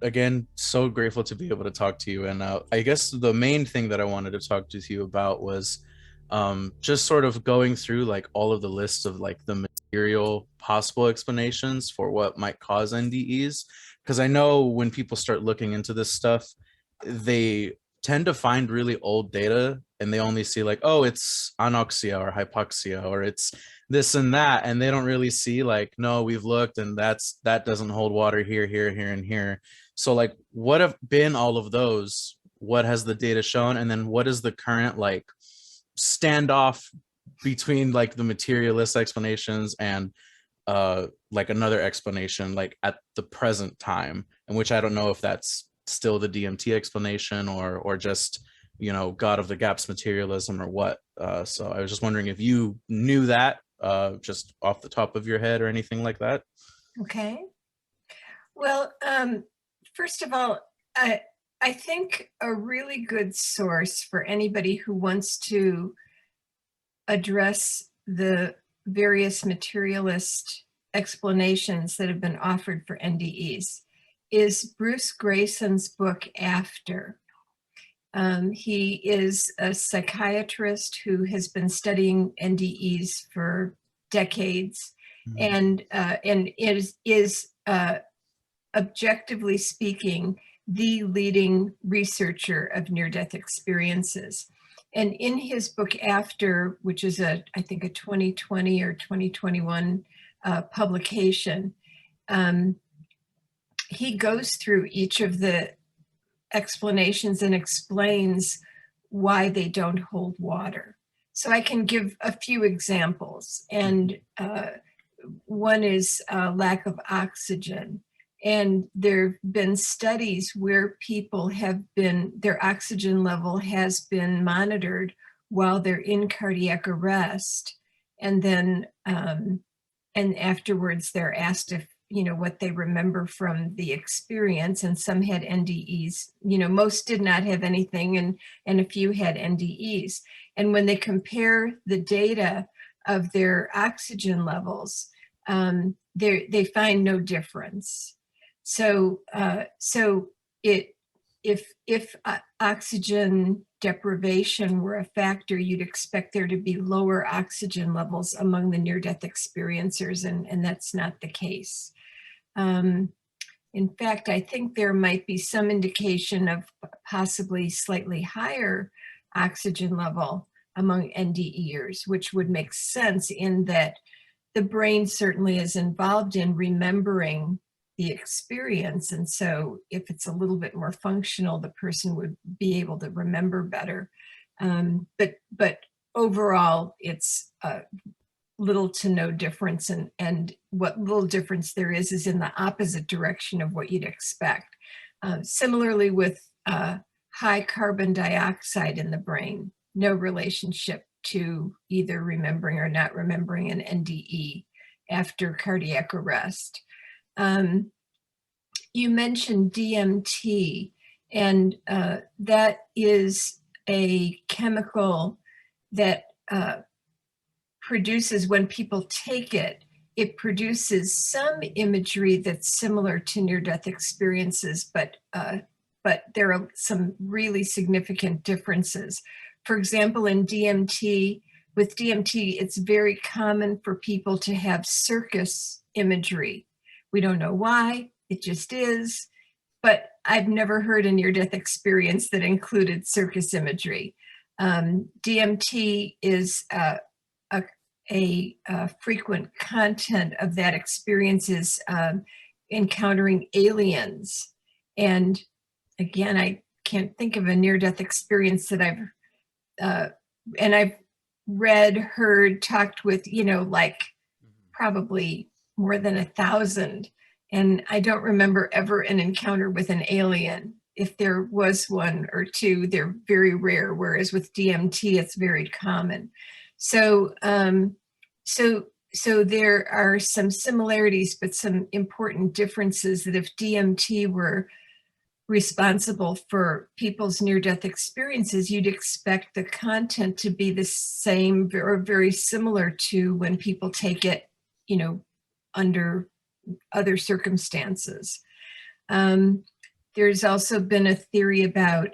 again, so grateful to be able to talk to you. And I guess the main thing that I wanted to talk to you about was just sort of going through like all of the lists of like the material possible explanations for what might cause NDEs. Because I know when people start looking into this stuff, they tend to find really old data and they only see like, oh, it's anoxia or hypoxia or it's this and that, and they don't really see like, no, we've looked and that doesn't hold water here, here, here, and here. So like, what have been all of those? What has the data shown? And then what is the current like standoff between like the materialist explanations and like another explanation like at the present time, in which I don't know if that's still the DMT explanation or just, you know, God of the gaps materialism or what. So I was just wondering if you knew that just off the top of your head or anything like that. Okay. Well, first of all, I think a really good source for anybody who wants to address the various materialist explanations that have been offered for NDEs is Bruce Grayson's book, After. He is a psychiatrist who has been studying NDEs for decades, Mhm. and is objectively speaking, the leading researcher of near-death experiences. And in his book After, which is I think a 2020 or 2021 publication, um, he goes through each of the explanations and explains why they don't hold water. So I can give a few examples. And one is lack of oxygen. And there have been studies where people have been, their oxygen level has been monitored while they're in cardiac arrest. And then, and afterwards they're asked if, you know, what they remember from the experience. And some had NDEs, you know, most did not have anything, and a few had NDEs. And when they compare the data of their oxygen levels, they find no difference. So, if oxygen deprivation were a factor, you'd expect there to be lower oxygen levels among the near-death experiencers, and that's not the case. Um, in fact, I think there might be some indication of possibly slightly higher oxygen level among NDEers, which would make sense in that the brain certainly is involved in remembering the experience. And so if it's a little bit more functional, the person would be able to remember better. But overall, it's little to no difference. And what little difference there is in the opposite direction of what you'd expect. Similarly with high carbon dioxide in the brain, no relationship to either remembering or not remembering an NDE after cardiac arrest. You mentioned DMT, and that is a chemical that produces, when people take it, it produces some imagery that's similar to near-death experiences, but there are some really significant differences. For example, in DMT, with DMT, it's very common for people to have circus imagery. We don't know why, it just is, but I've never heard a near-death experience that included circus imagery. DMT is a frequent content of that experience is encountering aliens. And again, I can't think of a near-death experience that I've read, heard, talked with, you know, like probably more than 1,000. And I don't remember ever an encounter with an alien. If there was one or two, they're very rare, whereas with DMT, it's very common. So, so there are some similarities, but some important differences that if DMT were responsible for people's near-death experiences, you'd expect the content to be the same or very similar to when people take it, you know, under other circumstances. there's also been a theory about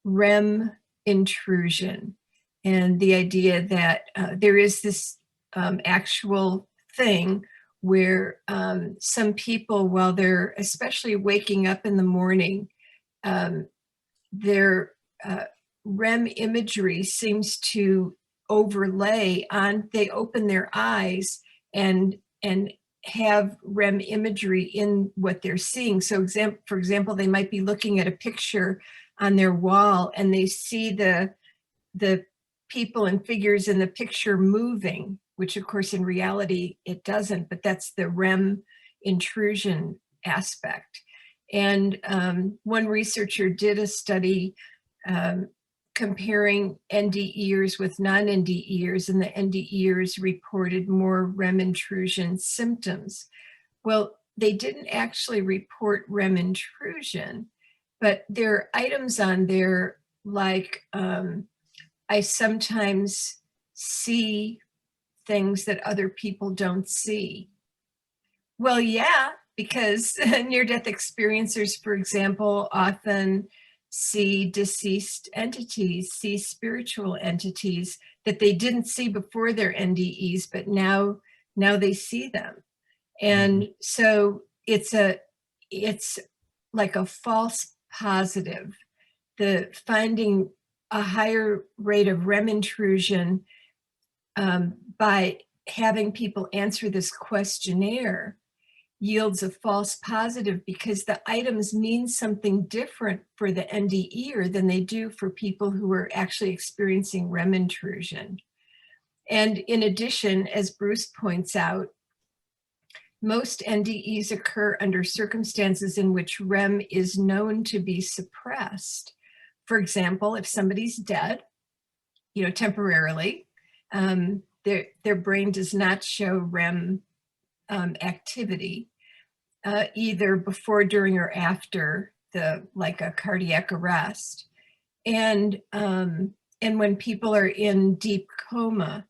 Rem intrusion, and the idea that there is this actual thing where some people, while they're especially waking up in the morning, their REM imagery seems to overlay on, they open their eyes and have REM imagery in what they're seeing. So for example, they might be looking at a picture on their wall and they see the people and figures in the picture moving, which of course in reality it doesn't, but that's the REM intrusion aspect. And one researcher did a study comparing NDEers with non-NDEers, and the NDEers reported more REM intrusion symptoms. Well, they didn't actually report REM intrusion, but there are items on there like, I sometimes see things that other people don't see. Well, yeah, because near-death experiencers, for example, often see deceased entities, see spiritual entities that they didn't see before their NDEs, but now they see them. And so it's like a false positive. The finding a higher rate of REM intrusion by having people answer this questionnaire yields a false positive, because the items mean something different for the NDEer than they do for people who are actually experiencing REM intrusion. And in addition, as Bruce points out, most NDEs occur under circumstances in which REM is known to be suppressed. For example, if somebody's dead, temporarily, their brain does not show REM activity, either before, during, or after like a cardiac arrest. And when people are in deep coma,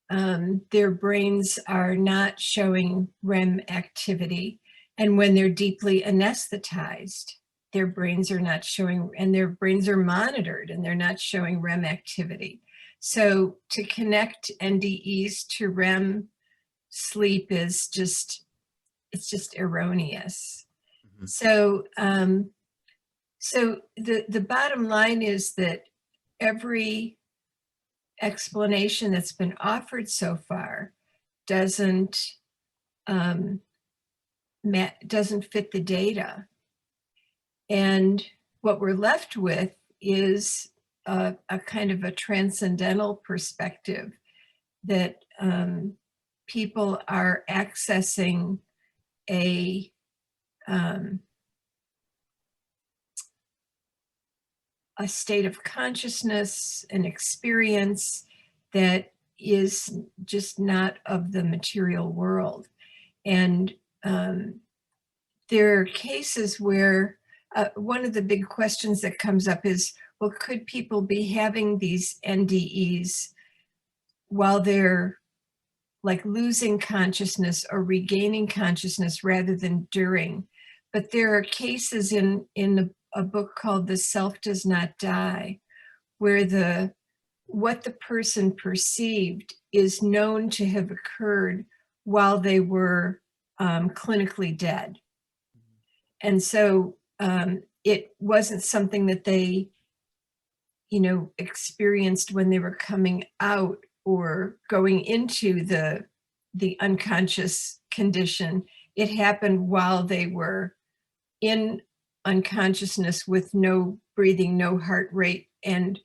their brains are not showing REM activity. And when they're deeply anesthetized, their brains are not showing, and their brains are monitored and they're not showing REM activity. So to connect NDEs to REM sleep is just, it's just erroneous. So, so the bottom line is that every explanation that's been offered so far doesn't fit the data. And what we're left with is a kind of a transcendental perspective that people are accessing a state of consciousness, an experience that is just not of the material world. And there are cases where one of the big questions that comes up is, well, could people be having these NDEs while they're like losing consciousness or regaining consciousness rather than during? But there are cases in a book called The Self Does Not Die, where what the person perceived is known to have occurred while they were clinically dead. And so it wasn't something that they, experienced when they were coming out or going into the unconscious condition. It happened while they were in unconsciousness with no breathing, no heart rate, and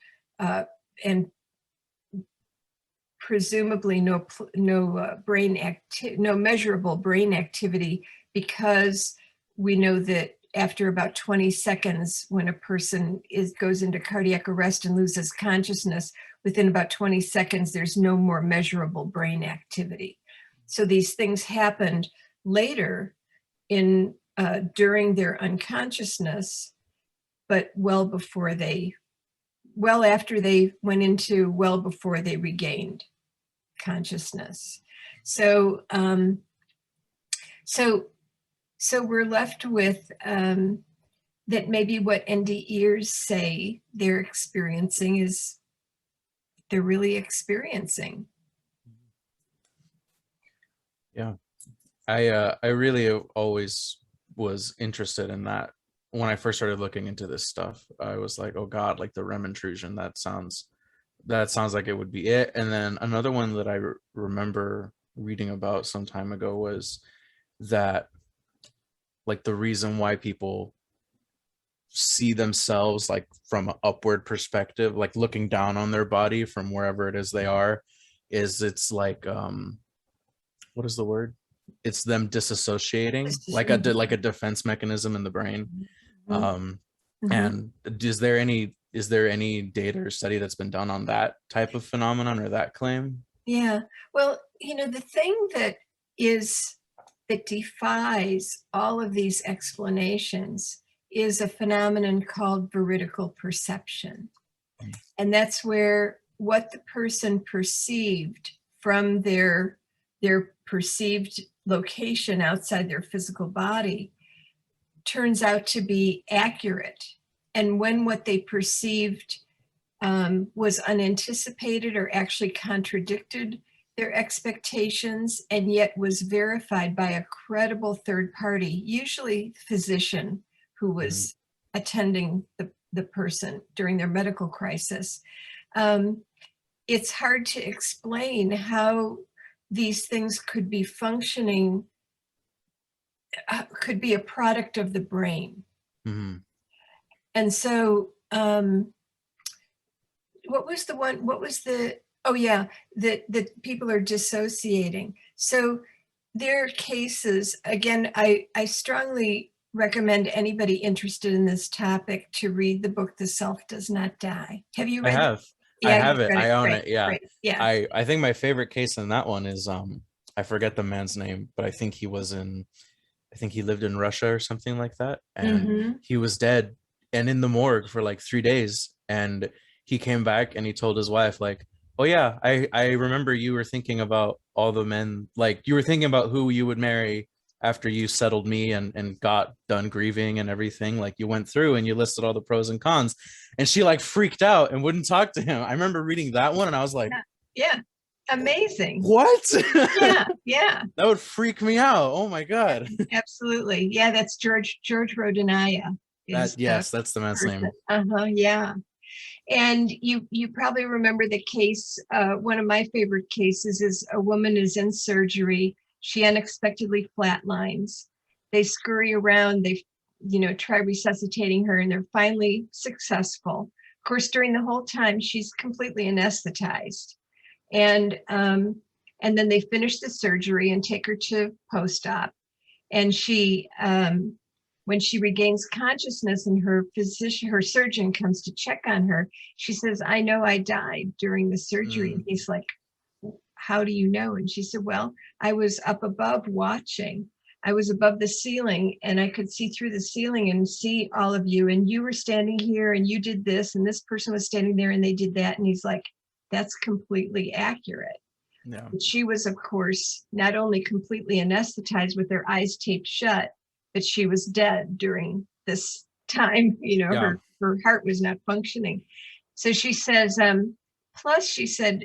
presumably no measurable brain activity, because we know that after about 20 seconds, when a person goes into cardiac arrest and loses consciousness, within about 20 seconds, there's no more measurable brain activity. So these things happened later during their unconsciousness, but well before they regained consciousness. So we're left with that maybe what NDErs say they're experiencing is they're really experiencing. Yeah. I really always was interested in that. When I first started looking into this stuff, I was like, oh God, like the Rem intrusion, that sounds like it would be it. And then another one that I remember reading about some time ago was that like the reason why people see themselves like from an upward perspective, like looking down on their body from wherever it is they are, is it's like what is the word? It's them disassociating, like a defense mechanism in the brain. Um, Mhm. and is there any data or study that's been done on that type of phenomenon or that claim? Yeah. Well, the thing that defies all of these explanations is a phenomenon called veridical perception. And that's where what the person perceived from their perceived location outside their physical body turns out to be accurate. And when what they perceived was unanticipated or actually contradicted their expectations, and yet was verified by a credible third party, usually physician who Mhm. was attending the person during their medical crisis. Um, it's hard to explain how these things could be functioning, could be a product of the brain. Mhm. And so, what was the, oh yeah, that people are dissociating. So there are cases, again, I strongly recommend anybody interested in this topic to read the book, The Self Does Not Die. Have you I read that? have. I Yeah, have you've it. read I it. own Great, it. Yeah. great. Yeah. I think my favorite case in that one is I forget the man's name, but I think he lived in Russia or something like that. And Mm-hmm. he was dead and in the morgue for like 3 days. And he came back and he told his wife, like, oh yeah, I remember you were thinking about all the men, like you were thinking about who you would marry after you settled me and got done grieving and everything. Like you went through and you listed all the pros and cons. And she like freaked out and wouldn't talk to him. I remember reading that one and I was like, Yeah. Yeah. Amazing. what? Yeah. Yeah. That would freak me out. Oh my God. Absolutely. Yeah, that's George Rodanaya is That, the yes, that's the man's person. name. Uh-huh. Yeah. And you probably remember the case. One of my favorite cases is a woman is in surgery. She unexpectedly flatlines. They scurry around. They, try resuscitating her, and they're finally successful. Of course, during the whole time, she's completely anesthetized. And then they finish the surgery and take her to post-op. And when she regains consciousness and her surgeon comes to check on her, she says, I know I died during the surgery. And Mm, he's like, how do you know? And she said, well, I was up above watching. I was above the ceiling and I could see through the ceiling and see all of you. And you were standing here and you did this, and this person was standing there and they did that. And he's like, that's completely accurate. yeah. She was, of course, not only completely anesthetized with her eyes taped shut, but she was dead during this time. Yeah. Her heart was not functioning. So she says, plus she said,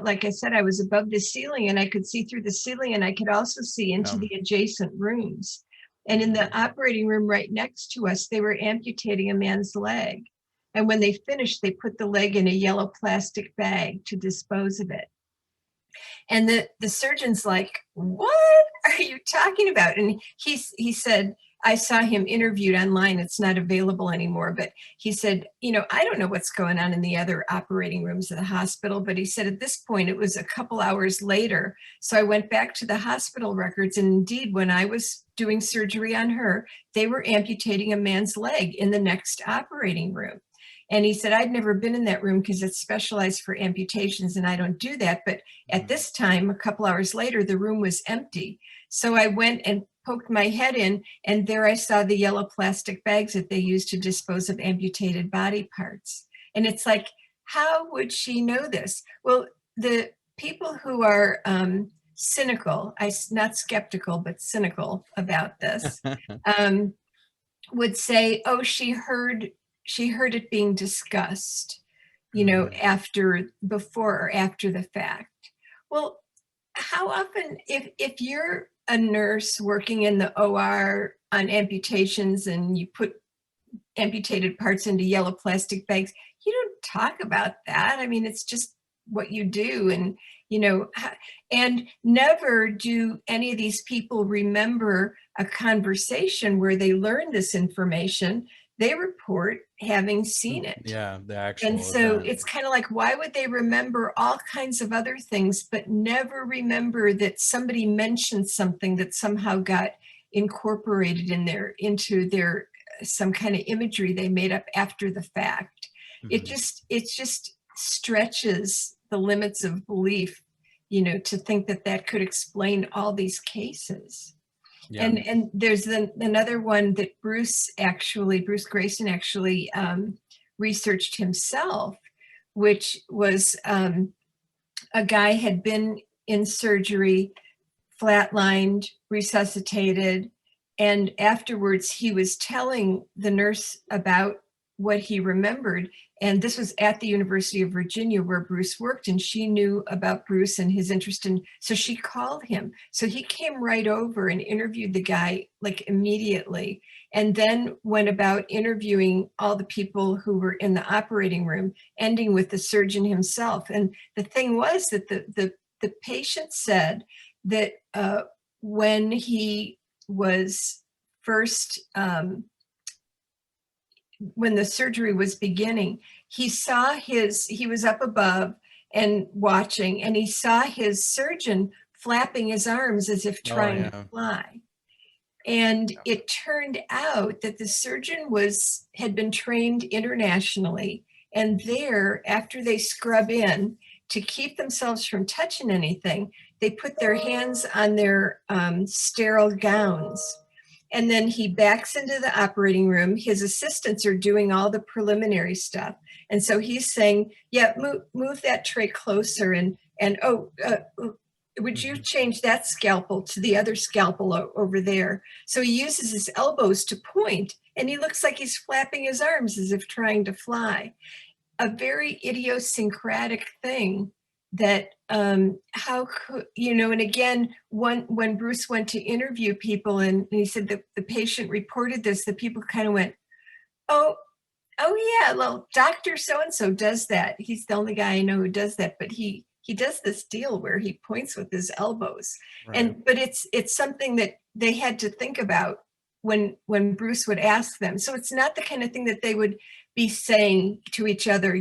like I said, I was above the ceiling and I could see through the ceiling and I could also see into Yeah. the adjacent rooms. And in the operating room right next to us, they were amputating a man's leg. And when they finished, they put the leg in a yellow plastic bag to dispose of it. And the surgeon's like, what are you talking about? And he said, I saw him interviewed online. It's not available anymore. But he said, I don't know what's going on in the other operating rooms of the hospital. But he said at this point, it was a couple hours later. So I went back to the hospital records. And indeed, when I was doing surgery on her, they were amputating a man's leg in the next operating room. And he said, I'd never been in that room because it's specialized for amputations and I don't do that. But at this time, a couple hours later, the room was empty. So I went and poked my head in, and there I saw the yellow plastic bags that they use to dispose of amputated body parts. And it's like, how would she know this? Well, the people who are cynical, not skeptical, but cynical about this, um, would say, oh, she heard it being discussed, Mm. before or after the fact. Well, how often, if you're a nurse working in the OR on amputations and you put amputated parts into yellow plastic bags, you don't talk about that. I mean, it's just what you do. And never do any of these people remember a conversation where they learned this information. They report having seen it. Yeah, the And actual so event. it's kind of like, why would they remember all kinds of other things, but never remember that somebody mentioned something that somehow got incorporated into their some kind of imagery they made up after the fact. Hmm. It just stretches the limits of belief, to think that that could explain all these cases. Yeah. And there's another one that Bruce Grayson actually researched himself, which was a guy had been in surgery, flatlined, resuscitated, and afterwards he was telling the nurse about what he remembered. And this was at the University of Virginia where Bruce worked, and she knew about Bruce and his interest in, so she called him. So he came right over and interviewed the guy like immediately, and then went about interviewing all the people who were in the operating room, ending with the surgeon himself. And the thing was that the patient said that when he was first, when the surgery was beginning, he was up above and watching, and he saw his surgeon flapping his arms as if Oh trying to yeah. fly. And it turned out that the surgeon had been trained internationally, and there, after they scrub in to keep themselves from touching anything, they put their hands on their sterile gowns. And then he backs into the operating room. His assistants are doing all the preliminary stuff. And so he's saying, yeah, move that tray closer, and would you Hmm. change that scalpel to the other scalpel over there? So he uses his elbows to point, and he looks like he's flapping his arms as if trying to fly. A very idiosyncratic thing that how could, and again, when Bruce went to interview people, and he said that the patient reported this, the people kind of went, oh, oh yeah, well, Dr. So-and-so does that. He's the only guy I know who does that, but he does this deal where he points with his elbows. Right. But it's something that they had to think about when Bruce would ask them. So it's not the kind of thing that they would be saying to each other,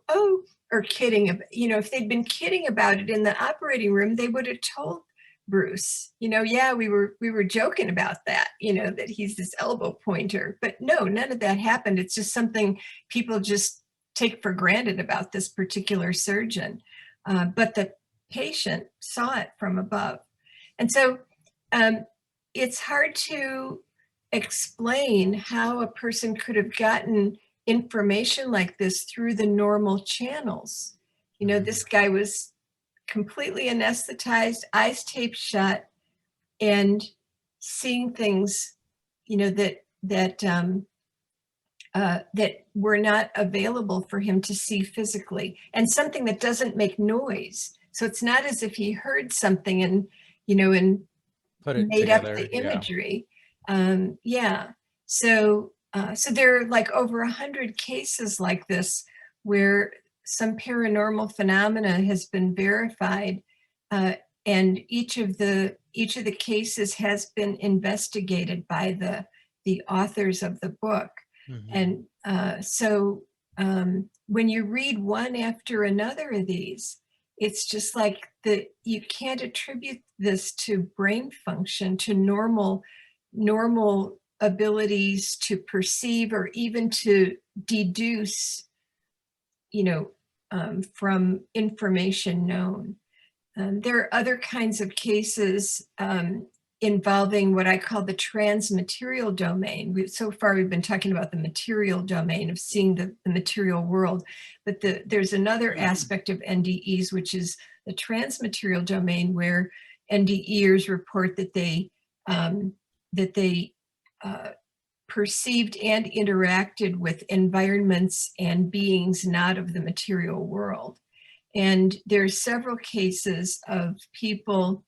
oh, or kidding. If they'd been kidding about it in the operating room, they would have told Bruce, yeah, we were joking about that, that he's this elbow pointer. But no, none of that happened. It's just something people just take for granted about this particular surgeon. But the patient saw it from above. And so it's hard to explain how a person could have gotten information like this through the normal channels. Hmm. This guy was completely anesthetized, eyes taped shut, and seeing things, that were not available for him to see physically, and something that doesn't make noise. So it's not as if he heard something and Put it made up together. the Yeah. imagery. Yeah. So there are like over 100 cases like this where some paranormal phenomena has been verified, uh, and each of the cases has been investigated by the authors of the book. Hmm. And when you read one after another of these, it's just like you can't attribute this to brain function, to normal abilities to perceive or even to deduce, from information known. There are other kinds of cases involving what I call the transmaterial domain. So far, we've been talking about the material domain of seeing the material world, but there's another aspect of NDEs, which is the transmaterial domain, where NDEers report that they uh, perceived and interacted with environments and beings not of the material world. And there's several cases of people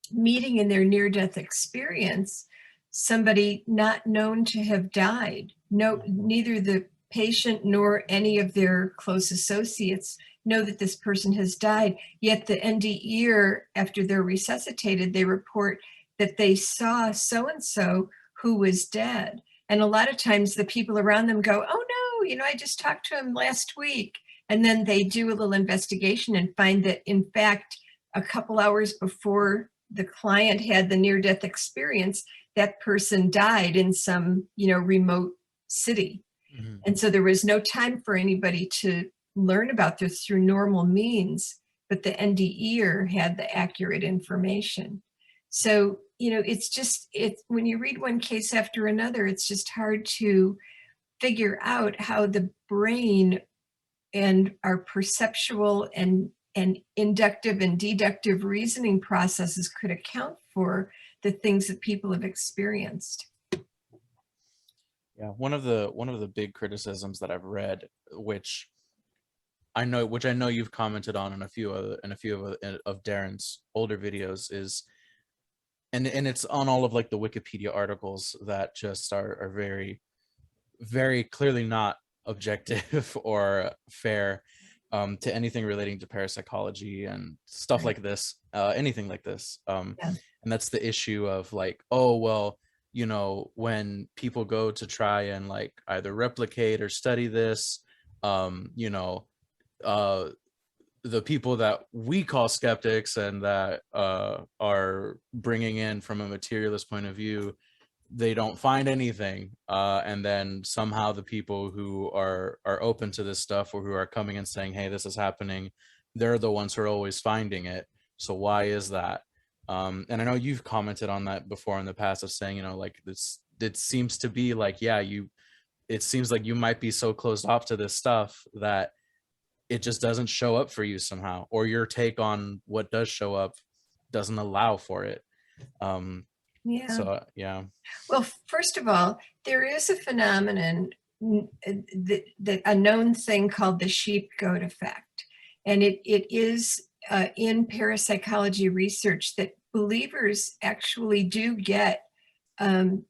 meeting in their near-death experience somebody not known to have died. No, neither the patient nor any of their close associates know that this person has died. Yet the NDE, after they're resuscitated, they report that they saw so-and-so who was dead. And a lot of times the people around them go, oh no, I just talked to him last week. And then they do a little investigation and find that, in fact, a couple hours before the client had the near-death experience, that person died in some, remote city. Mhm. And so there was no time for anybody to learn about this through normal means, but the NDE had the accurate information. So, it's when you read one case after another, it's just hard to figure out how the brain and our perceptual and inductive and deductive reasoning processes could account for the things that people have experienced. Yeah, one of the big criticisms that I've read, which I know you've commented on in a few of Darren's older videos, is, and it's on all of like the Wikipedia articles that just are very, very clearly not objective or fair, to anything relating to parapsychology and stuff Right. like this, anything like this. Yeah. And that's the issue of like, oh well, when people go to try and like either replicate or study this, um, you know, uh, the people that we call skeptics and that are bringing in from a materialist point of view, they don't find anything, and then somehow the people who are open to this stuff, or who are coming and saying, hey, this is happening, they're the ones who are always finding it. So why is that? And I know you've commented on that before in the past, of saying, like, this, it seems to be like, yeah, it seems like you might be so closed off to this stuff that it just doesn't show up for you somehow, or your take on what does show up doesn't allow for it. um Yeah. yeah. Well, first of all, there is a phenomenon, a known thing called the sheep goat effect. And it is in parapsychology research that believers actually do get um,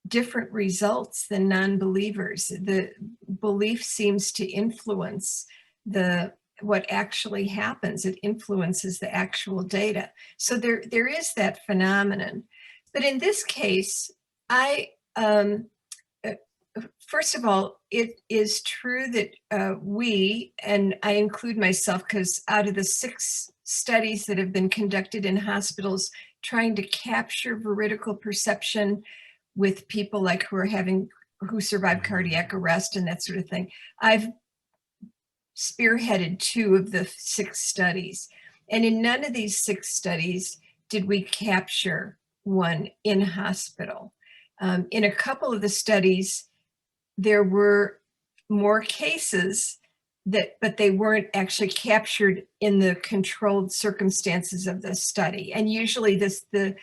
different results than non-believers. The belief seems to influence what actually happens. It influences the actual data. So there is that phenomenon. But in this case, uh, first of all, it is true that we, and I include myself, because out of the 6 studies that have been conducted in hospitals trying to capture veridical perception with people like who survived cardiac arrest and that sort of thing, I've spearheaded 2 of the 6 studies. And in none of these 6 studies did we capture one in hospital. In a couple of the studies, there were more cases but they weren't actually captured in the controlled circumstances of the study. And usually the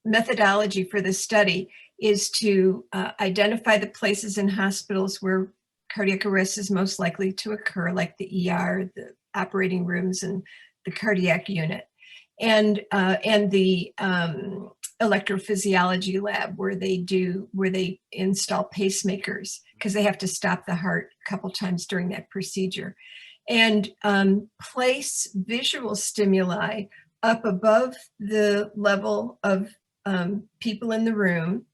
methodology for the study is to identify the places in hospitals where cardiac arrest is most likely to occur, like the ER, the operating rooms, and the cardiac unit, and the electrophysiology lab where they install pacemakers, because they have to stop the heart a couple times during that procedure, and place visual stimuli up above the level of people in the room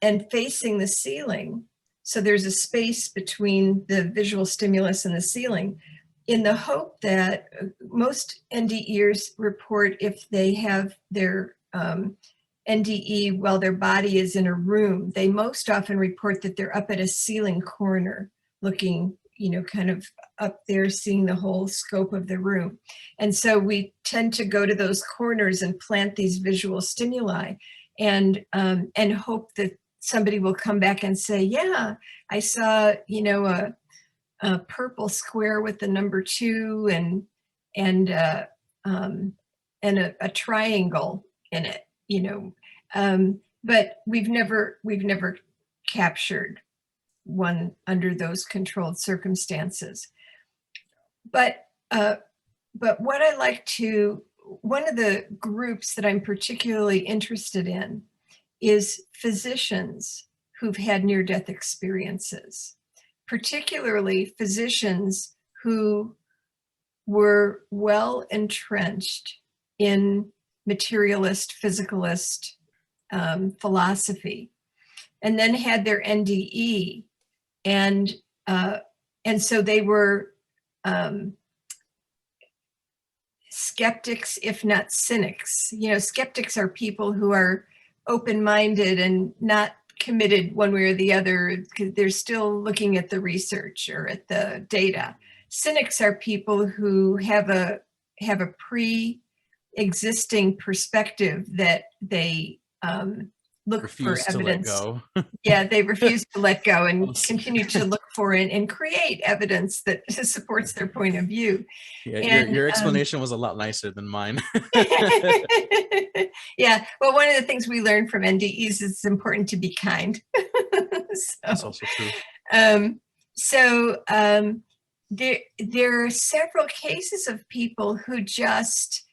and facing the ceiling. So there's a space between the visual stimulus and the ceiling, in the hope that most NDEs report, if they have their NDE while their body is in a room, they most often report that they're up at a ceiling corner looking, kind of up there, seeing the whole scope of the room. And so we tend to go to those corners and plant these visual stimuli and hope that somebody will come back and say, yeah, I saw, a purple square with the number 2 and a triangle in it, but we've never captured one under those controlled circumstances. But what I like to, one of the groups that I'm particularly interested in is physicians who've had near-death experiences, particularly physicians who were well entrenched in materialist, physicalist philosophy, and then had their NDE, and so they were skeptics, if not cynics. Skeptics are people who are open-minded and not committed one way or the other, because they're still looking at the research or at the data. Cynics are people who have a pre-existing perspective that they look Refuse for to let evidence. go. Yeah, they refuse to let go and continue to look for it and create evidence that supports their point of view. Yeah, And your explanation was a lot nicer than mine. yeah, well, one of the things we learned from NDEs is it's important to be kind. That's also true. There are several cases of people who just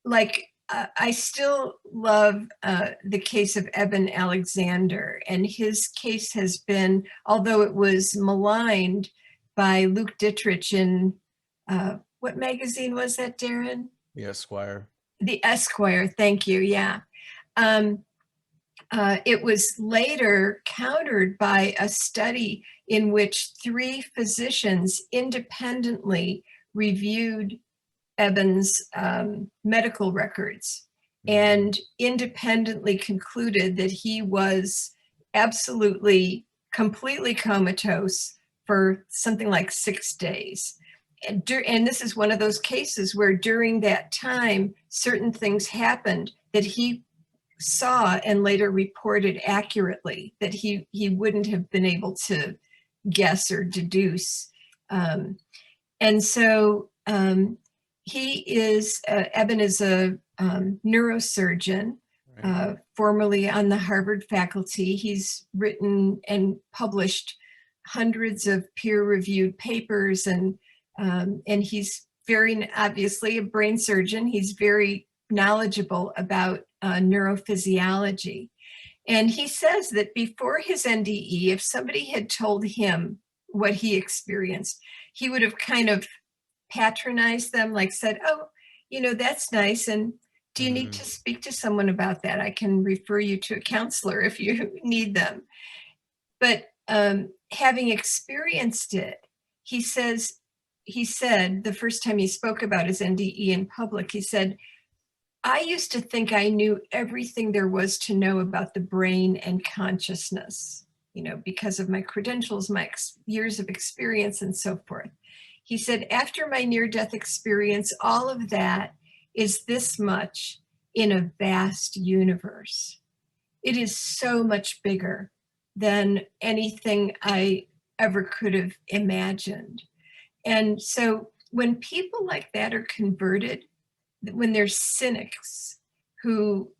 like, I still love the case of Eben Alexander, and his case has been, although it was maligned by Luke Dittrich in, what magazine was that, Darren? The Esquire. The Esquire, thank you, yeah. It was later countered by a study in which 3 physicians independently reviewed Eben's medical records and independently concluded that he was absolutely, completely comatose for something like 6 days. And this is one of those cases where during that time, certain things happened that he saw and later reported accurately that he wouldn't have been able to guess or deduce. And so he is, Eben is a neurosurgeon, Right. formerly on the Harvard faculty. He's written and published hundreds of peer-reviewed papers, and he's very obviously a brain surgeon. He's very knowledgeable about neurophysiology. And he says that before his NDE, if somebody had told him what he experienced, he would have kind of patronized them, like said, oh, that's nice. And do you need to speak to someone about that? I can refer you to a counselor if you need them. But having experienced it, he said the first time he spoke about his NDE in public, he said, I used to think I knew everything there was to know about the brain and consciousness, because of my credentials, my years of experience, and so forth. He said, after my near-death experience, all of that is this much in a vast universe. It is so much bigger than anything I ever could have imagined. And so when people like that are converted, when they're cynics who,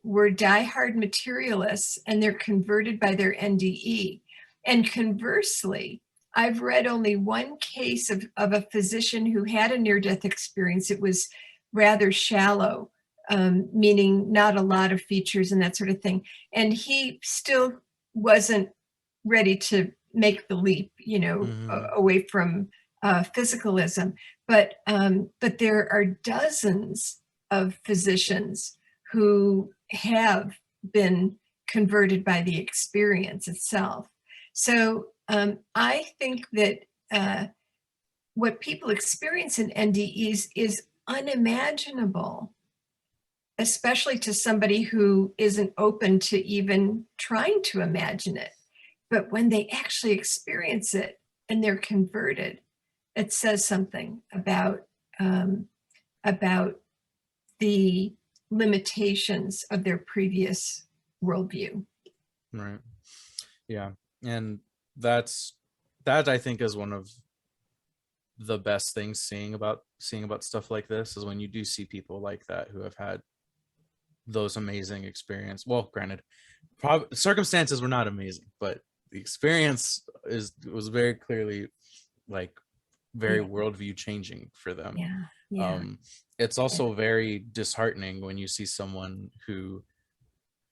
were diehard materialists and they're converted by their NDE. And conversely, I've read only one case of a physician who had a near-death experience. It was rather shallow, meaning not a lot of features and that sort of thing. And he still wasn't ready to make the leap, away from physicalism. But there are dozens of physicians who have been converted by the experience itself. So I think that what people experience in NDEs is unimaginable, especially to somebody who isn't open to even trying to imagine it. But when they actually experience it and they're converted, it says something about the limitations of their previous worldview. Right. Yeah. And that I think is one of the best things seeing about stuff like this, is when you do see people like that who have had those amazing experience. Well, granted, circumstances were not amazing, but the experience was very clearly like very Yeah, worldview changing for them. yeah, yeah, um it's yeah. also very disheartening when you see someone who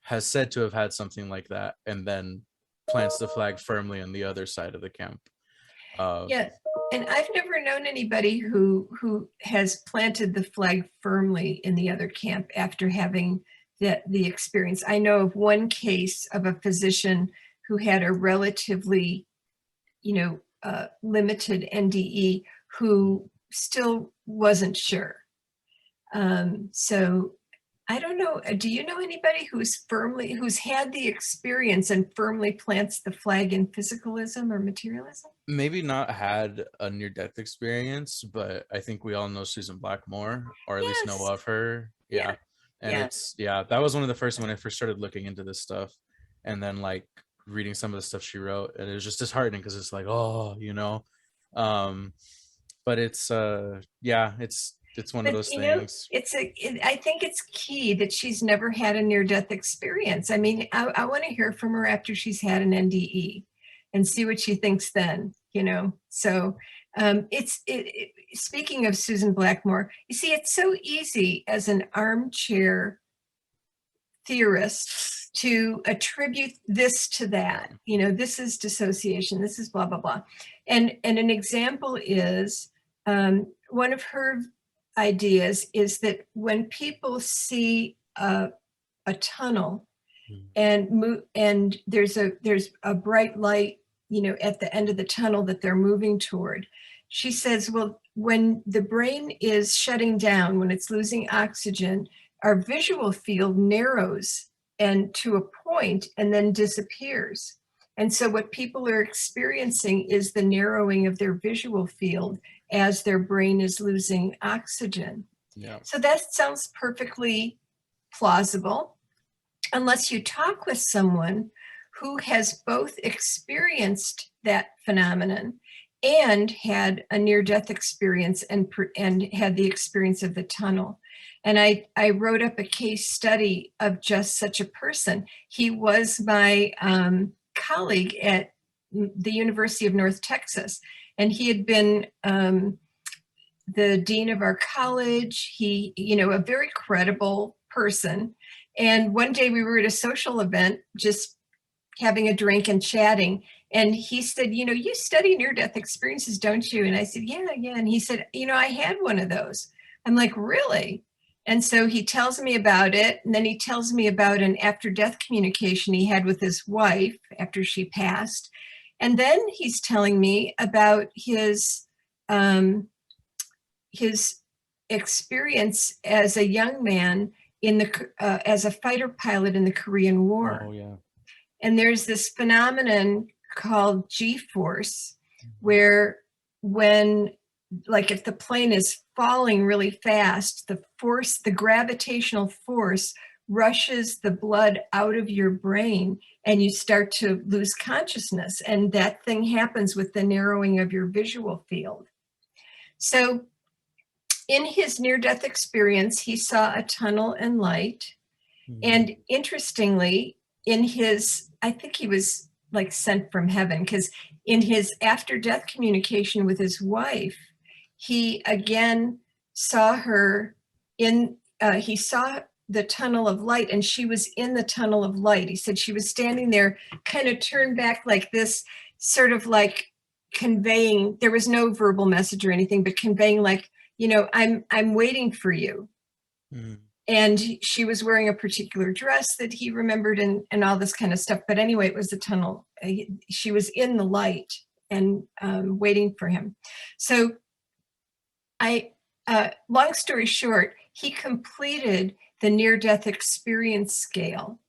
has said to have had something like that and then plants the flag firmly on the other side of the camp. uh Yeah, and I've never known anybody who has planted the flag firmly in the other camp after having the experience. I know of one case of a physician who had a relatively, limited NDE who still wasn't sure. So I don't know. Do you know anybody who's had the experience and firmly plants the flag in physicalism or materialism? Maybe not had a near death experience, but I think we all know Susan Blackmore, or at least know Yes. of her. Yeah. Yeah. And Yeah. it's, yeah, that was one of the first when I first started looking into this stuff, and then like reading some of the stuff she wrote, and it was just disheartening because it's like, oh, um but it's yeah, it's one of But those things. I think it's key that she's never had a near-death experience. I mean, I want to hear from her after she's had an NDE and see what she thinks then, So speaking of Susan Blackmore, you see, it's so easy as an armchair theorists to attribute this to that. This is dissociation, this is blah blah blah. And an example is, one of her ideas is that when people see a tunnel and there's a bright light, at the end of the tunnel that they're moving toward, she says, well, when the brain is shutting down, when it's losing oxygen, our visual field narrows and to a point and then disappears. And so what people are experiencing is the narrowing of their visual field as their brain is losing oxygen. Yeah. So that sounds perfectly plausible, unless you talk with someone who has both experienced that phenomenon and had a near-death experience and had the experience of the tunnel. And I wrote up a case study of just such a person. He was my colleague at the University of North Texas, and he had been the dean of our college. He, a very credible person. And one day we were at a social event, just having a drink and chatting. And he said, you study near-death experiences, don't you? And I said, yeah. And he said, I had one of those. I'm like, really? And so he tells me about it. And then he tells me about an after-death communication he had with his wife after she passed. And then he's telling me about his experience as a young man as a fighter pilot in the Korean War. Oh yeah. And there's this phenomenon called G-force, where if the plane is falling really fast, the gravitational force rushes the blood out of your brain and you start to lose consciousness. And that thing happens with the narrowing of your visual field. So in his near-death experience, he saw a tunnel and light. And interestingly, I think he was like sent from heaven, because in his after-death communication with his wife, he again saw her he saw the tunnel of light, and she was in the tunnel of light. He said she was standing there, kind of turned back like this, sort of like conveying, there was no verbal message or anything, but conveying like, I'm waiting for you. And she was wearing a particular dress that he remembered and all this kind of stuff. But anyway, it was the tunnel. She was in the light and waiting for him. So long story short, he completed the near-death experience scale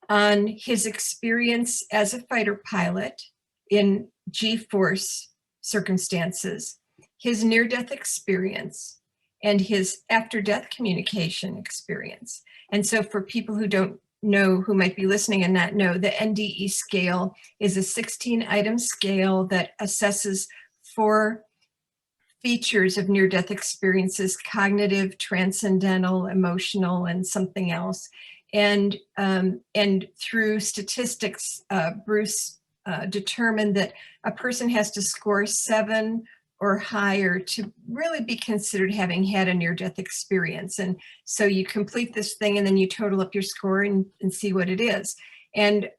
on his experience as a fighter pilot in G-force circumstances, his near-death experience, and his after-death communication experience. And so for people who don't know, who might be listening and not know, the NDE scale is a 16-item scale that assesses 4 features of near-death experiences: cognitive, transcendental, emotional, and something else. And through statistics, Bruce determined that a person has to score 7 or higher to really be considered having had a near-death experience. And so you complete this thing and then you total up your score and see what it is. And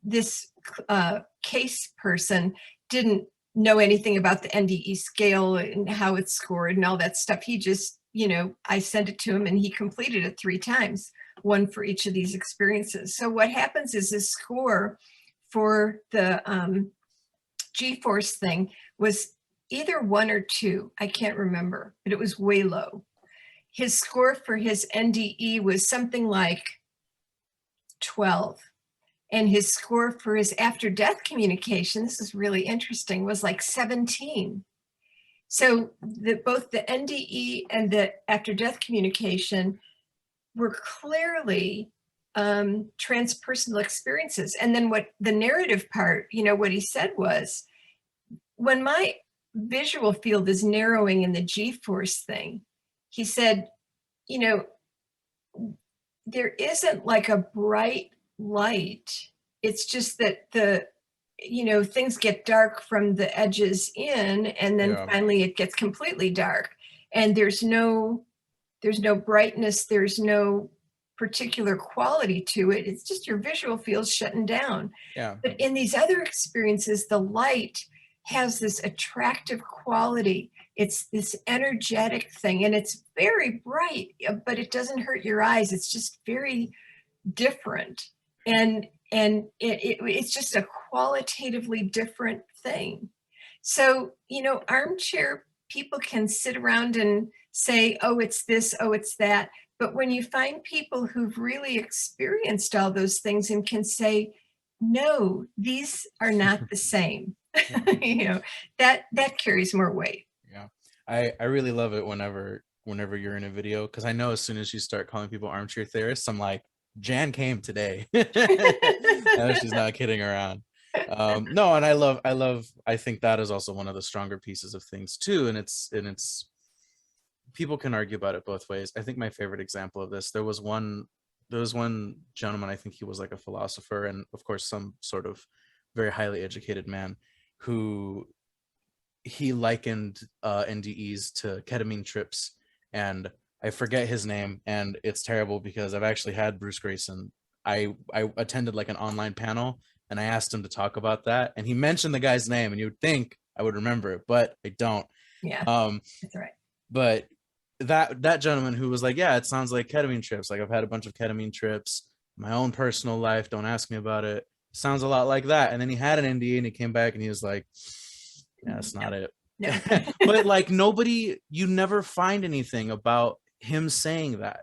this case person didn't know anything about the NDE scale and how it's scored and all that stuff. He just, I sent it to him and he completed it 3 times, one for each of these experiences. So what happens is this score for the G-force thing was either 1 or 2. I can't remember, but it was way low. His score for his NDE was something like 12. And his score for his after-death communication, this is really interesting, was like 17. So both the NDE and the after-death communication were clearly transpersonal experiences. And then what the narrative part, what he said was, when my visual field is narrowing in the G-force thing, he said, there isn't like a bright light. It's just that things get dark from the edges in, and then finally it gets completely dark, and there's no brightness, there's no particular quality to it. It's just your visual field's shutting down. But in these other experiences, the light has this attractive quality. It's this energetic thing, and it's very bright, but it doesn't hurt your eyes. It's just very different. And it's just a qualitatively different thing. So, armchair people can sit around and say, oh, it's this, oh, it's that. But when you find people who've really experienced all those things and can say, no, these are not the same, that carries more weight. Yeah. I really love it whenever you're in a video, because I know as soon as you start calling people armchair theorists, I'm like, Jan came today. No, she's not kidding around. No, and I think that is also one of the stronger pieces of things too. And it's people can argue about it both ways. I think my favorite example of this, there was one gentleman, I think he was like a philosopher, and of course some sort of very highly educated man, who he likened NDEs to ketamine trips. And I forget his name, and it's terrible because I've actually had Bruce Grayson. I attended like an online panel, and I asked him to talk about that, and he mentioned the guy's name, and you'd think I would remember it, but I don't. Yeah, that's right. But that gentleman who was like, yeah, it sounds like ketamine trips. Like, I've had a bunch of ketamine trips, my own personal life, don't ask me about it. Sounds a lot like that. And then he had an NDE, and he came back and he was like, yeah, that's not it. No. But like, you never find anything about him saying that,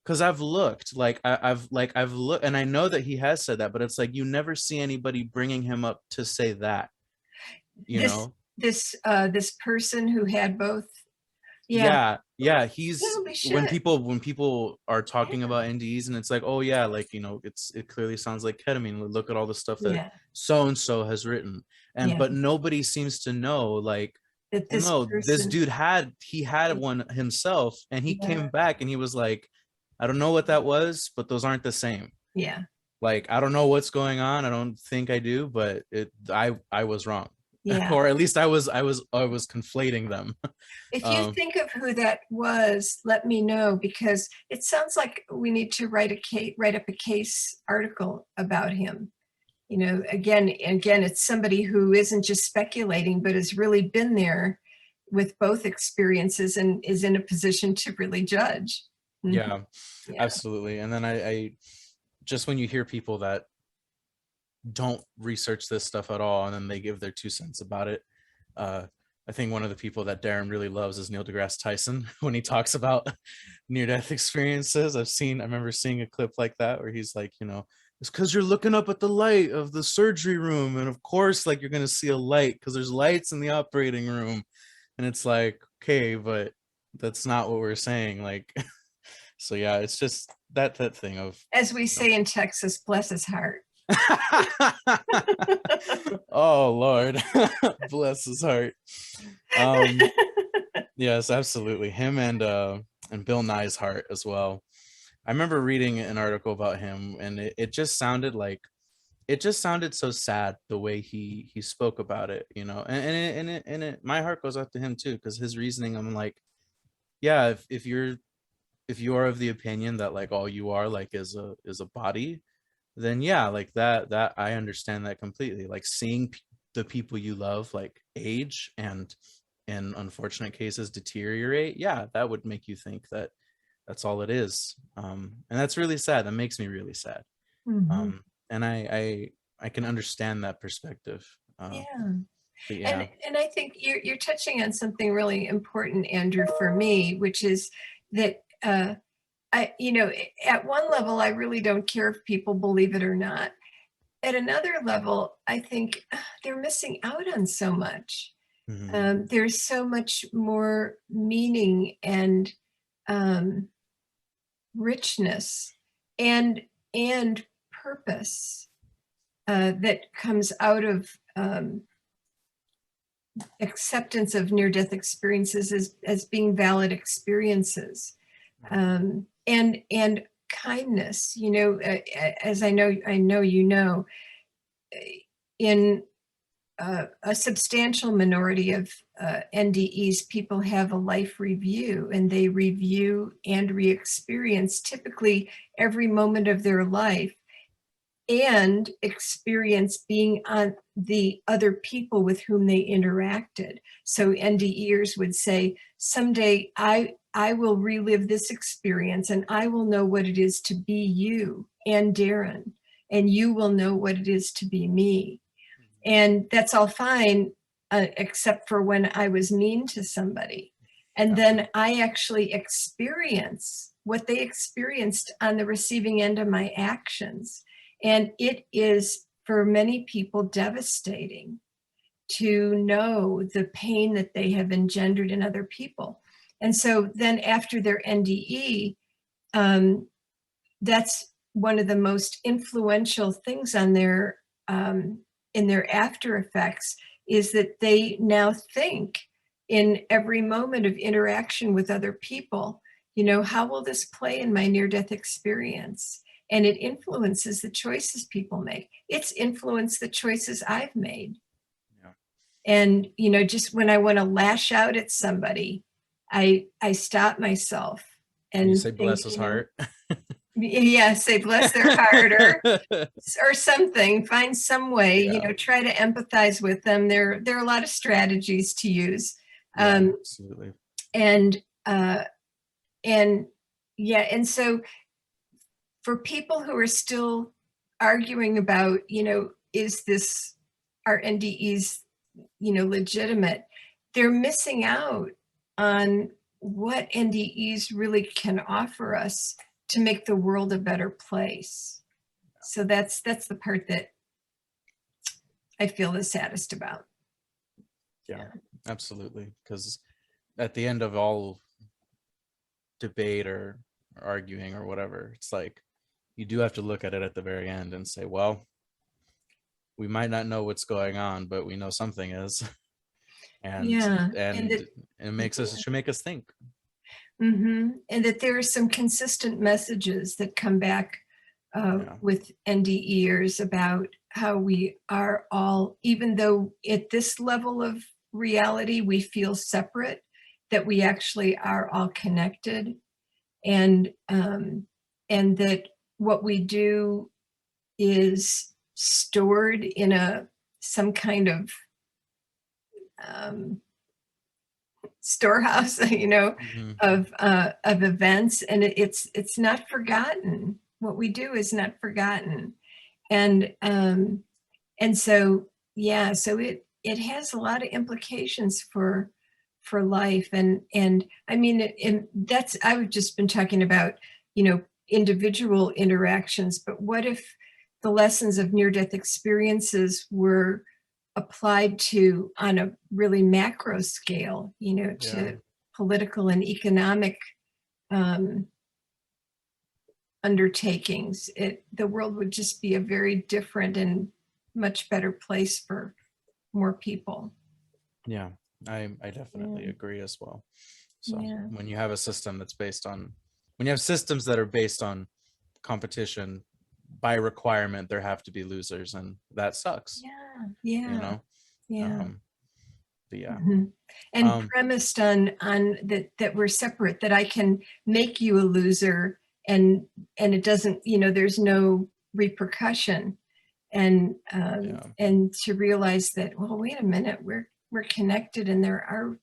because I've looked, I've looked, and I know that he has said that, but it's like you never see anybody bringing him up to say that, this person who had both. He's, when people are talking about NDEs, and it's like, oh yeah, like, it clearly sounds like ketamine, look at all the stuff that so and so has written, and but nobody seems to know, like, that this dude had one himself, and he came back and he was like, I don't know what that was, but those aren't the same. Like, I don't know what's going on, I don't think I do, but I was wrong. Or at least I was conflating them. If you think of who that was, let me know, because it sounds like we need to write up a case article about him. Again, it's somebody who isn't just speculating, but has really been there with both experiences and is in a position to really judge. Yeah, absolutely. And then I just, when you hear people that don't research this stuff at all, and then they give their 2 cents about it, I think one of the people that Darren really loves is Neil deGrasse Tyson. When he talks about near-death experiences, I remember seeing a clip like that where he's like, it's because you're looking up at the light of the surgery room, and of course, like, you're going to see a light because there's lights in the operating room. And it's like, okay, but that's not what we're saying. Like, so yeah, it's just that thing of, as we say in Texas, bless his heart. Oh Lord, bless his heart. Um, yes, absolutely. Him and Bill Nye's Heart as well. I remember reading an article about him, and it just sounded like it just sounded so sad the way he spoke about it, you know. My heart goes out to him too, because his reasoning, I'm like, yeah, if you are of the opinion that like all you are like is a body, then yeah, like that I understand that completely. Like seeing the people you love like age and in unfortunate cases deteriorate, yeah, that would make you think that that's all it is. And that's really sad. That makes me really sad. Mhm. um and I can understand that perspective. Yeah. But And yeah. and I think you're touching on something really important, Andrew, for me, which is that I, at one level, I really don't care if people believe it or not. At another level, I think they're missing out on so much. Mhm. There's so much more meaning and um, richness and and purpose that comes out of acceptance of near-death experiences as being valid experiences, and kindness. As I know in a substantial minority of NDEs, people have a life review, and they review and re-experience typically every moment of their life and experience being on the other people with whom they interacted. So NDEers would say, someday I will relive this experience and I will know what it is to be you and Darren, and you will know what it is to be me. And that's all fine, except for when I was mean to somebody. And Yeah. then I actually experience what they experienced on the receiving end of my actions. And it is, for many people, devastating to know the pain that they have engendered in other people. And so then after their NDE, that's one of the most influential things on their in their after effects, is that they now think in every moment of interaction with other people, how will this play in my near-death experience? And it influences the choices people make. It's influenced the choices I've made. Yeah. And just when I want to lash out at somebody, I stop myself And you and say think, bless his heart. yeah, say bless their heart, or something. Find some way, Yeah. try to empathize with them. There are a lot of strategies to use, Yeah, um, absolutely. and uh, and yeah, and so for people who are still arguing about, is this, our NDEs, legitimate? They're missing out on what NDEs really can offer us to make the world a better place. So that's the part that I feel the saddest about. Yeah, Yeah. absolutely. Because at the end of all debate or arguing or whatever, it's like you do have to look at it at the very end and say, well, we might not know what's going on, but we know something is. and Yeah. And and that, it makes us, it should make us think. and that there are some consistent messages that come back Yeah. with NDEers about how we are all, even though at this level of reality we feel separate, that we actually are all connected, and that what we do is stored in some kind of um, storehouse, Mhm. of events, and it's not forgotten. What we do is not forgotten, and so yeah, so it has a lot of implications for life, and I mean, that's, I've just been talking about individual interactions, but what if the lessons of near-death experiences were applied to on a really macro scale, Yeah. to political and economic um, undertakings? The world would just be a very different and much better place for more people. Yeah. I definitely Yeah. agree as well. So Yeah. when you have a system that's based on, when you have systems that are based on competition, by requirement, there have to be losers, and that sucks, Yeah. you Yeah. know? Yeah. Um, but yeah. Mhm. And Um, premised on that we're separate, that I can make you a loser, and it doesn't, there's no repercussion. yeah. And to realize that, well, wait a minute, we're connected, and there are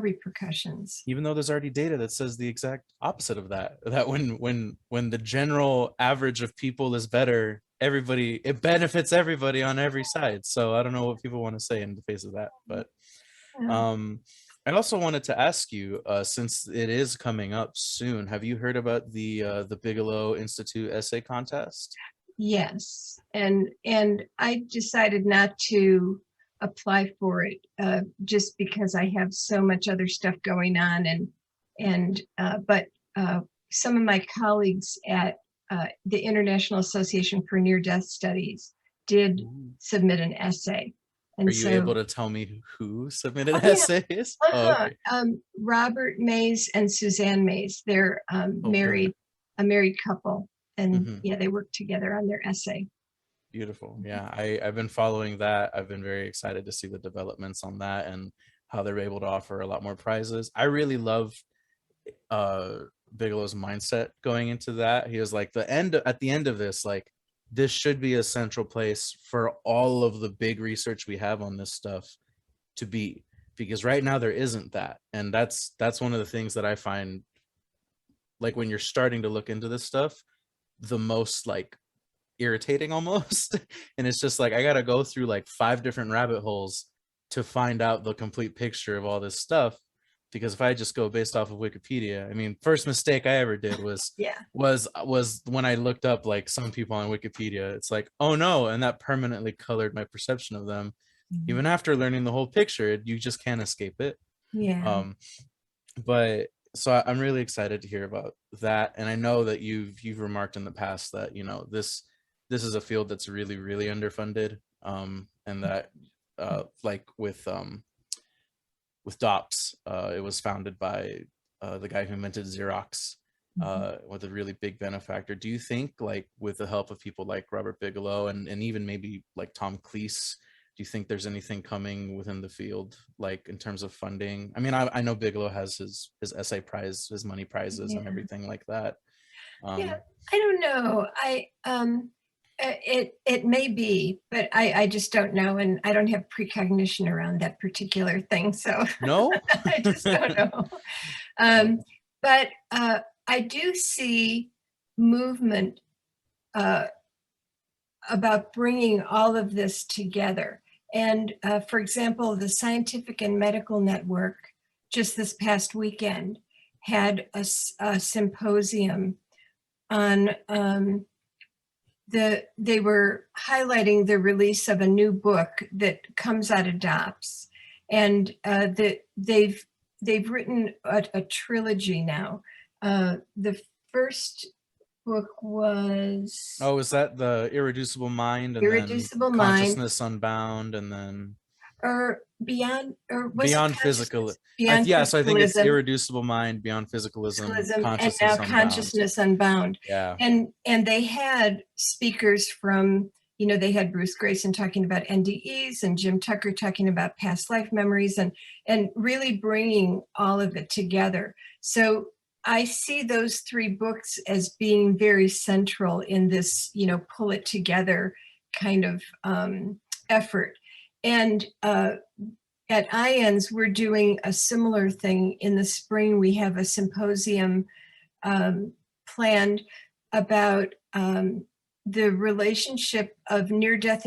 repercussions. Even though there's already data that says the exact opposite of that, that when the general average of people is better, everybody, it benefits everybody on every side. So I don't know what people want to say in the face of that, but Yeah. um I also wanted to ask you, since it is coming up soon, have you heard about the Bigelow Institute essay contest? Yes, and I decided not to apply for it, just because I have so much other stuff going on, but uh, some of my colleagues at the International Association for Near-Death Studies did Ooh. submit an essay, Are and you able so, to tell me who submitted oh yeah, essays? Oh, okay. Robert Mays and Suzanne Mays, they're Oh, good. a married couple, and Hmm. yeah, they worked together on their essay. Beautiful. Yeah, I've been following that. I've been very excited to see the developments on that and how they're able to offer a lot more prizes. I really love uh Bigelow's mindset going into that. He was like, at the end of this, like, this should be a central place for all of the big research we have on this stuff to be, because right now there isn't that. And that's one of the things that I find, like, when you're starting to look into this stuff, the most like irritating almost. And it's just like, I gotta go through like 5 different rabbit holes to find out the complete picture of all this stuff. Because if I just go based off of Wikipedia, I mean, first mistake I ever did Yeah. was when I looked up like some people on Wikipedia. It's like, oh no, and that permanently colored my perception of them. Mhm. Even after learning the whole picture, you just can't escape it. Yeah. um but so I'm really excited to hear about that. And I know that you've remarked in the past that, this is a field that's really, really underfunded. And that, like with DOPS, it was founded by the guy who invented Xerox, Mhm. with a really big benefactor. Do you think, like, with the help of people like Robert Bigelow and even maybe like Tom Cleese, do you think there's anything coming within the field, like in terms of funding? I mean, I know Bigelow has his essay prize, his money prizes, and Yeah. everything like that. Yeah. Um, I don't know. It may be, but I just don't know, and I don't have precognition around that particular thing, so no. I just don't know. Oh, Um, but I do see movement uh, about bringing all of this together. And for example, the Scientific and Medical Network just this past weekend had a symposium on they were highlighting the release of a new book that comes out of DOPS, and they've written a trilogy now. The first book was oh, is that the Irreducible Mind, and then Irreducible Mind, Consciousness Unbound, and then or was it Beyond Physical? Consciousness Beyond Yeah, so I think it's Physicalism, Irreducible Mind, Beyond Physicalism, and now Consciousness Unbound. Consciousness Unbound. Yeah. And they had speakers from, they had Bruce Grayson talking about NDEs and Jim Tucker talking about past life memories, and really bringing all of it together. So I see those 3 books as being very central in this, pull it together kind of effort. And at IANS, we're doing a similar thing in the spring. We have a symposium planned about the relationship of near-death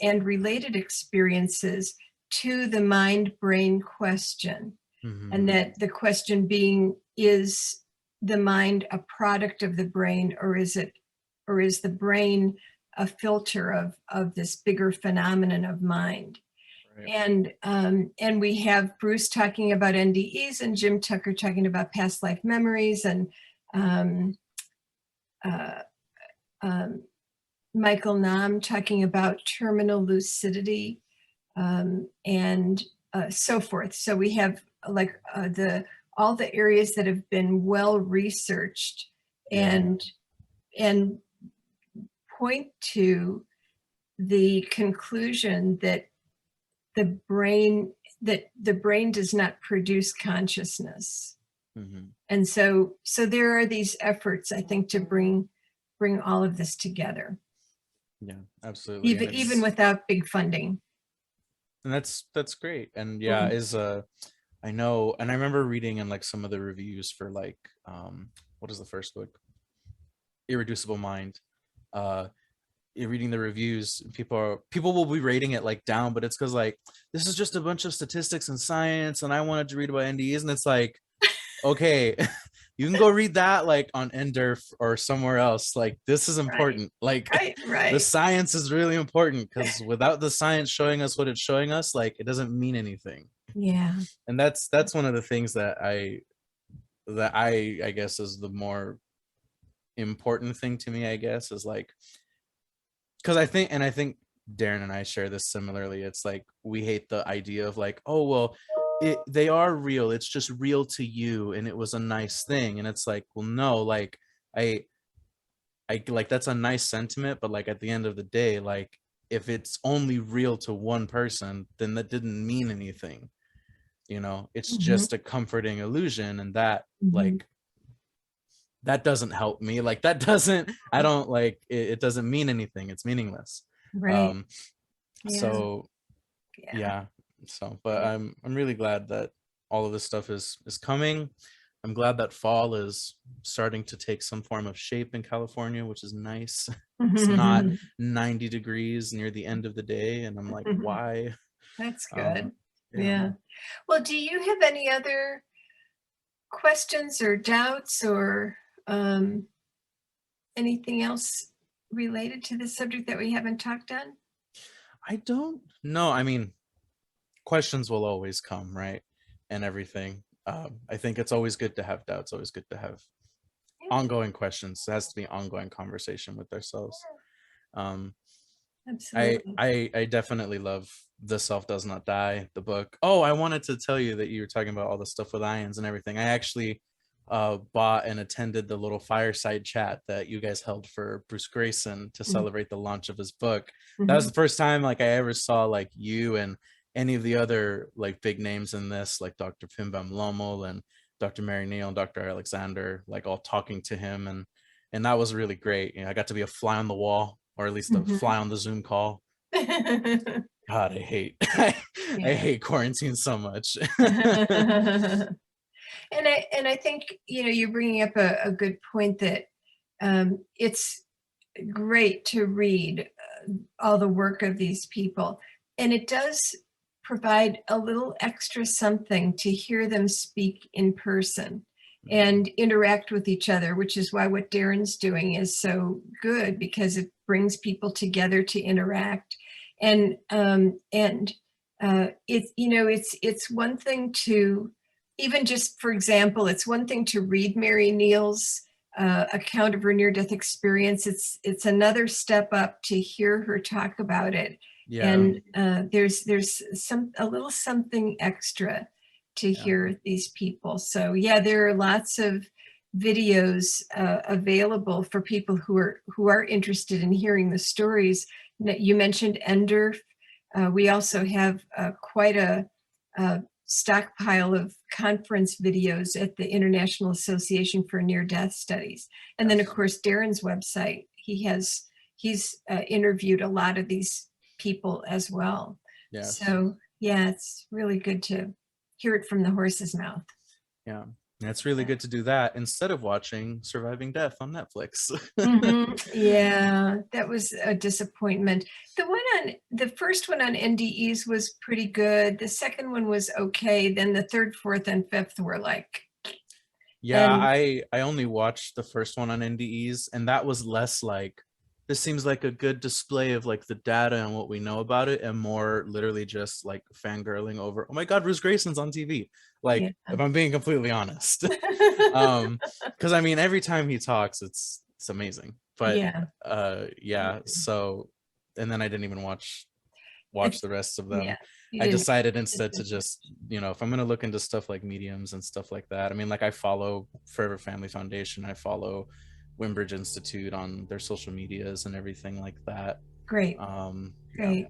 and related experiences to the mind-brain question, and Hmm. that the question being, is the mind a product of the brain, or is the brain a filter of this bigger phenomenon of mind? Right. And we have Bruce talking about NDEs and Jim Tucker talking about past life memories, and um, uh, um, Michael Nahm talking about terminal lucidity, and so forth. So we have like all the areas that have been well researched and point to the conclusion that the brain does not produce consciousness. Mm-hmm. And so there are these efforts, I think, to bring all of this together. Yeah, absolutely. Even without big funding. And that's great. And yeah, I know, and I remember reading in like some of the reviews for like what is the first book? Irreducible Mind. You're reading the reviews, people will be rating it like down, but it's because like this is just a bunch of statistics and science, and I wanted to read about NDEs, and it's like, okay, you can go read that like on NDERF or somewhere else. Like this is important. Like the science is really important, because without the science showing us what it's showing us, like it doesn't mean anything. Yeah. And that's one of the things that I guess is the more important thing to me, I guess, is like, because I think Darren and I share this similarly. It's like we hate the idea of like, oh well, they are real, it's just real to you and it was a nice thing. And it's like, well, no, like I like, that's a nice sentiment, but like at the end of the day, like if it's only real to one person, then that didn't mean anything. You know, it's just a comforting illusion, and that like that doesn't help me. Like that doesn't, I don't like it doesn't mean anything, it's meaningless. Right. So yeah. So but I'm really glad that all of this stuff is coming. I'm glad that fall is starting to take some form of shape in California, which is nice. It's not 90 degrees near the end of the day, and I'm like, why? That's good. Yeah. Well, do you have any other questions or doubts or anything else related to this subject that we haven't talked on? I don't know. I mean, questions will always come, right? And everything. I think it's always good to have doubts, always good to have ongoing questions. It has to be ongoing conversation with ourselves. Absolutely. I definitely love The Self Does Not Die, the book. Oh, I wanted to tell you that you were talking about all the stuff with ions and everything. I actually bought and attended the little fireside chat that you guys held for Bruce Grayson to celebrate the launch of his book. That was the first time like I ever saw like you and any of the other like big names in this, like Dr. Pimbam Lomel and Dr. Mary Neal and Dr. Alexander, like all talking to him, and that was really great. You know, I got to be a fly on the wall, or at least a fly on the Zoom call. God, I hate I hate quarantine so much. And I think, you know, you're bringing up a good point that it's great to read all the work of these people, and it does provide a little extra something to hear them speak in person and interact with each other, which is why what Darren's doing is so good, because it brings people together to interact. And it's, you know, it's one thing to, even just for example, it's one thing to read Mary Neal's account of her near-death experience. It's another step up to hear her talk about it. And there's a little something extra to hear these people. So yeah, there are lots of videos available for people who are interested in hearing the stories. You mentioned NDERF. We also have quite a stockpile of conference videos at the International Association for Near-Death Studies. And then of course, Darren's website, he's interviewed a lot of these people as well. So yeah, it's really good to hear it from the horse's mouth. Yeah, it's really good to do that instead of watching Surviving Death on Netflix. Yeah, that was a disappointment. The first one on NDEs was pretty good. The second one was okay. Then the third, fourth, and fifth were like. Yeah, I only watched the first one on NDEs, and that was less like, this seems like a good display of like the data and what we know about it, and more literally just like fangirling over, oh my God, Bruce Grayson's on TV. Like, if I'm being completely honest, because I mean, every time he talks, it's amazing. But yeah, so, and then I didn't even watch watch the rest of them. Yeah, you I didn't. decided instead to just, if I'm gonna look into stuff like mediums and stuff like that. I mean, like I follow Forever Family Foundation, I follow Wimbridge Institute on their social medias and everything like that. Great, Yeah. great.